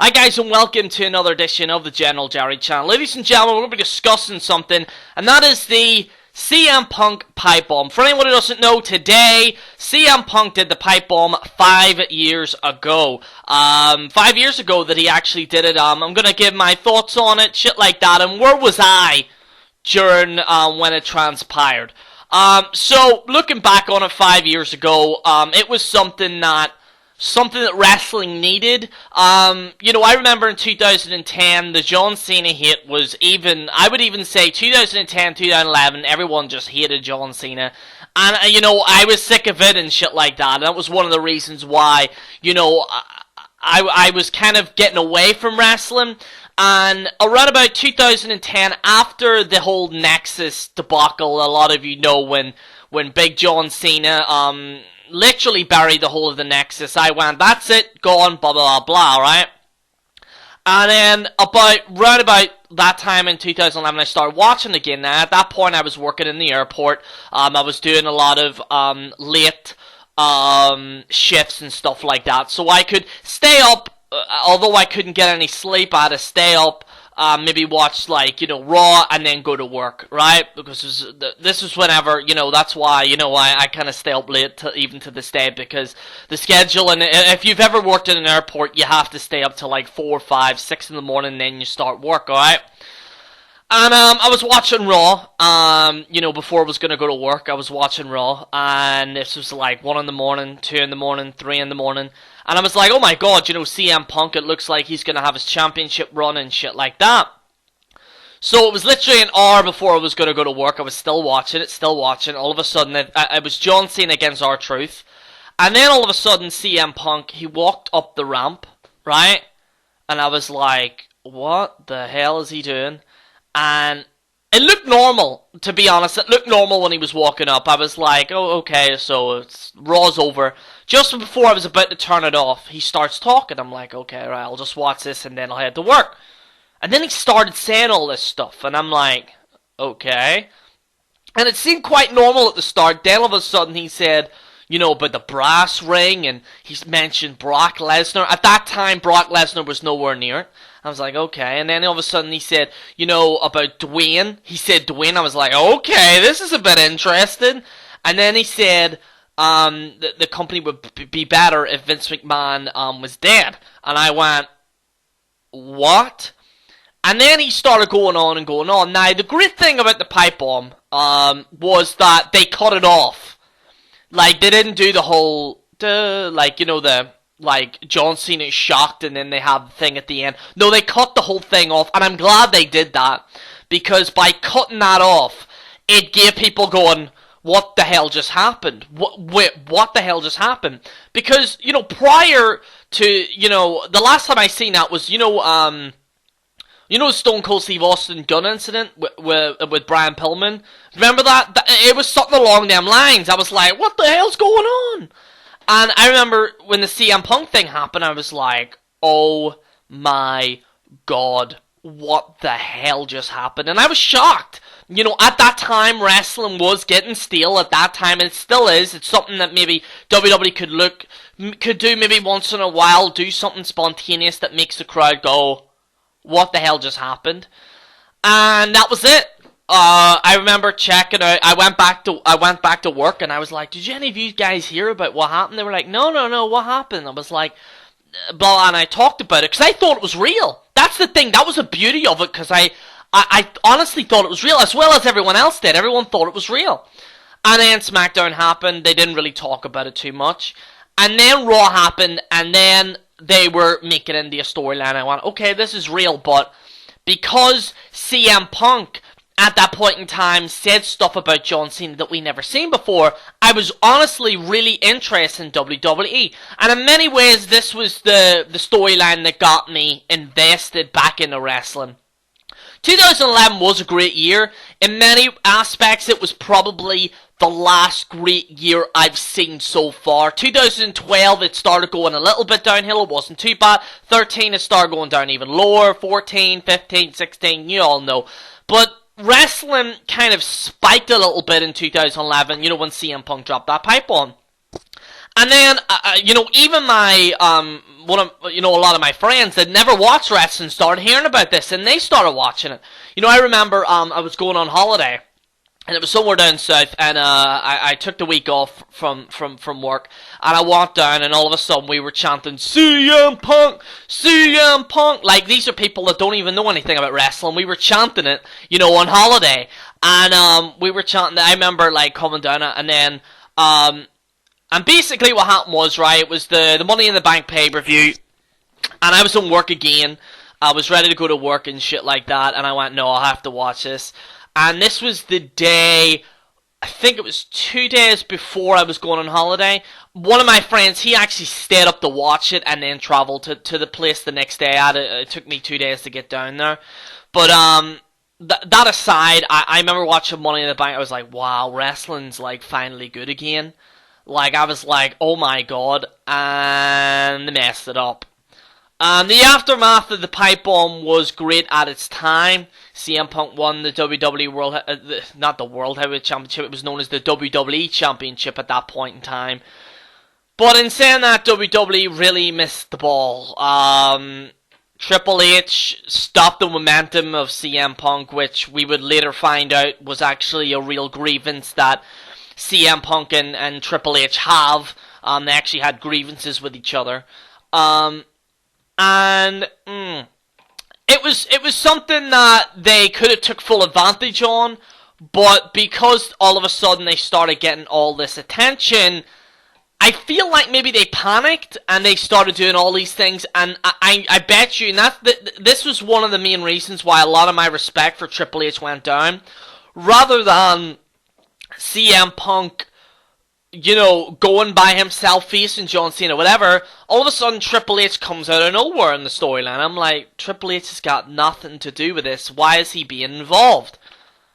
Hi guys, and welcome to another edition of the General Jerry channel. Ladies and gentlemen, we're going to be discussing something, and that is the CM Punk pipe bomb. For anyone who doesn't know, today CM Punk did the pipe bomb 5 years ago. 5 years ago that he actually did it. I'm going to give my thoughts on it, shit like that, and where was I during when it transpired. So looking back on it 5 years ago, it was something that wrestling needed. I remember in 2010, the John Cena hate was even, I would even say 2010, 2011, everyone just hated John Cena. And, I was sick of it and shit like that. And that was one of the reasons why, I was kind of getting away from wrestling. And around about 2010, after the whole Nexus debacle, a lot of you know when Big John Cena, literally buried the whole of the Nexus. I went, that's it, gone, blah, blah, blah, blah, right? And then, round about that time in 2011, I started watching again. Now, at that point, I was working in the airport. I was doing a lot of, late, shifts and stuff like that. So I could stay up, although I couldn't get any sleep, I had to stay up, maybe watch, Raw, and then go to work, right? Because this was whenever, that's why, I kind of stay up late, even to this day, because the schedule, and if you've ever worked in an airport, you have to stay up till 4, 5, 6 in the morning, and then you start work, alright? And, I was watching Raw, before I was gonna go to work, I was watching Raw, and this was 1 in the morning, 2 in the morning, 3 in the morning, and I was like, oh my god, CM Punk, it looks like he's gonna have his championship run and shit like that. So it was literally an hour before I was gonna go to work, I was still watching it, all of a sudden, it was John Cena against R-Truth, and then all of a sudden, CM Punk, he walked up the ramp, right, and I was like, what the hell is he doing? And it looked normal, to be honest. It looked normal when he was walking up. I was like, oh, okay, so Raw's over. Just before I was about to turn it off, he starts talking. I'm like, okay, right, I'll just watch this and then I'll head to work. And then he started saying all this stuff, and I'm like, okay. And it seemed quite normal at the start. Then all of a sudden he said, about the brass ring, and he's mentioned Brock Lesnar. At that time, Brock Lesnar was nowhere near it. I was like, okay. And then all of a sudden he said, about Dwayne. He said Dwayne. I was like, okay, this is a bit interesting. And then he said, the company would be better if Vince McMahon, was dead. And I went, what? And then he started going on and going on. Now, the great thing about the pipe bomb, was that they cut it off. They didn't do the whole, John Cena is shocked and then they have the thing at the end. No, they cut the whole thing off, and I'm glad they did that, because by cutting that off, it gave people going, what the hell just happened? What the hell just happened? Because, prior to, the last time I seen that was, the Stone Cold Steve Austin gun incident with Brian Pillman? Remember that? It was something along them lines. I was like, what the hell's going on? And I remember when the CM Punk thing happened, I was like, oh my god, what the hell just happened? And I was shocked. At that time, wrestling was getting stale at that time, and it still is. It's something that maybe WWE could do maybe once in a while, do something spontaneous that makes the crowd go, what the hell just happened? And that was it. I remember checking out. I went back to work, and I was like, "Did any of you guys hear about what happened?" They were like, "No, what happened?" I was like, "Blah," and I talked about it because I thought it was real. That's the thing. That was the beauty of it, because I honestly thought it was real, as well as everyone else did. Everyone thought it was real. And then SmackDown happened. They didn't really talk about it too much. And then Raw happened, and then they were making it into a storyline. I went, okay, this is real, but because CM Punk at that point in time said stuff about John Cena that we never seen before, I was honestly really interested in WWE. And in many ways, this was the storyline that got me invested back into wrestling. 2011 was a great year. In many aspects, it was probably the last great year I've seen so far. 2012, it started going a little bit downhill. It wasn't too bad. 13, it started going down even lower. 14, 15, 16, you all know. But wrestling kind of spiked a little bit in 2011, when CM Punk dropped that pipe on. And then, even my, a lot of my friends that never watched wrestling started hearing about this, and they started watching it. I remember, I was going on holiday, and it was somewhere down south, and I took the week off from work, and I walked down, and all of a sudden we were chanting, CM Punk! CM Punk! Like, these are people that don't even know anything about wrestling. We were chanting it, on holiday, and we were chanting it. I remember, like, coming down, and then, and basically what happened was, right, it was the Money in the Bank pay-per-view, and I was on work again. I was ready to go to work and shit like that, and I went, no, I'll have to watch this. And this was the day, I think it was 2 days before I was going on holiday. One of my friends, he actually stayed up to watch it and then traveled to the place the next day. It took me 2 days to get down there. But, that aside, I remember watching Money in the Bank. I was like, wow, wrestling's, like, finally good again. Like, I was like, oh my god, and they messed it up. The aftermath of the pipe bomb was great at its time. CM Punk won the WWE World, not the World Heavyweight Championship, it was known as the WWE Championship at that point in time. But in saying that, WWE really missed the ball. Triple H stopped the momentum of CM Punk, which we would later find out was actually a real grievance that CM Punk and Triple H have. They actually had grievances with each other. It was something that they could have took full advantage on, but because all of a sudden they started getting all this attention, I feel like maybe they panicked and they started doing all these things, and I bet you, and this was one of the main reasons why a lot of my respect for Triple H went down, rather than CM Punk, going by himself, facing John Cena, whatever, all of a sudden Triple H comes out of nowhere in the storyline. I'm like, Triple H has got nothing to do with this. Why is he being involved?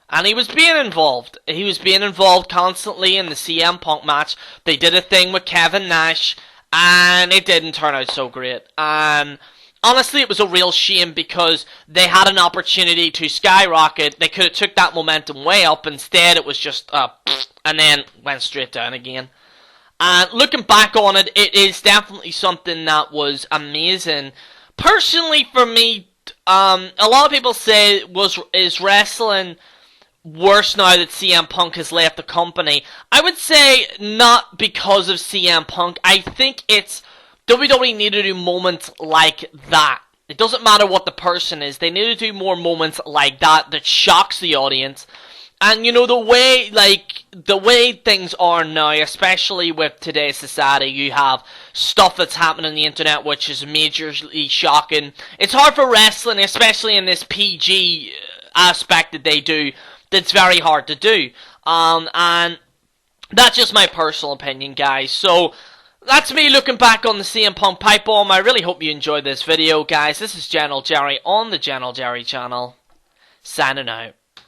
And he was being involved. He was being involved constantly in the CM Punk match. They did a thing with Kevin Nash, and it didn't turn out so great. And honestly, it was a real shame because they had an opportunity to skyrocket. They could have took that momentum way up. Instead, it was just and then went straight down again. And looking back on it, it is definitely something that was amazing. Personally, for me, a lot of people say is wrestling worse now that CM Punk has left the company. I would say not because of CM Punk. I think it's WWE need to do moments like that. It doesn't matter what the person is. They need to do more moments like that shocks the audience. And the way things are now, especially with today's society, you have stuff that's happening on the internet which is majorly shocking. It's hard for wrestling, especially in this PG aspect that they do, that's very hard to do. And that's just my personal opinion, guys. So that's me looking back on the CM Punk pipe bomb. I really hope you enjoyed this video, guys. This is General Jerry on the General Jerry channel, signing out.